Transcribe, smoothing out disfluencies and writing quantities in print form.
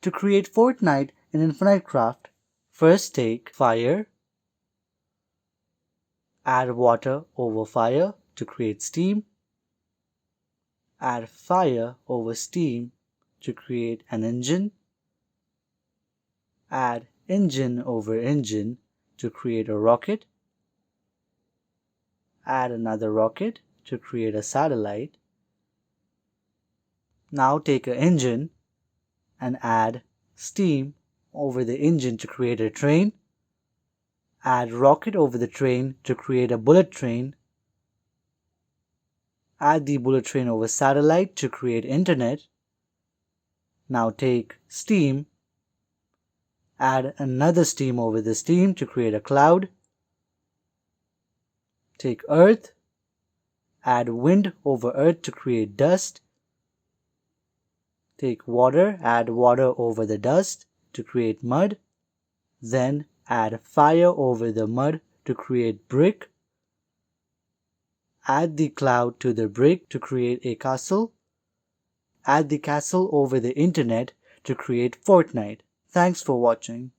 To create FORTNITE in InfiniteCraft, first take fire, add water over fire to create steam, add fire over steam to create an engine, add engine over engine to create a rocket, add another rocket to create a satellite. Now take an engine and add steam over the engine to create a train, add rocket over the train to create a bullet train, add the bullet train over satellite to create internet. Now take steam, add another steam over the steam to create a cloud, take earth, add wind over earth to create dust, take water, add water over the dust to create mud, then add fire over the mud to create brick, add the cloud to the brick to create a castle, add the castle over the internet to create FORTNITE. Thanks for watching.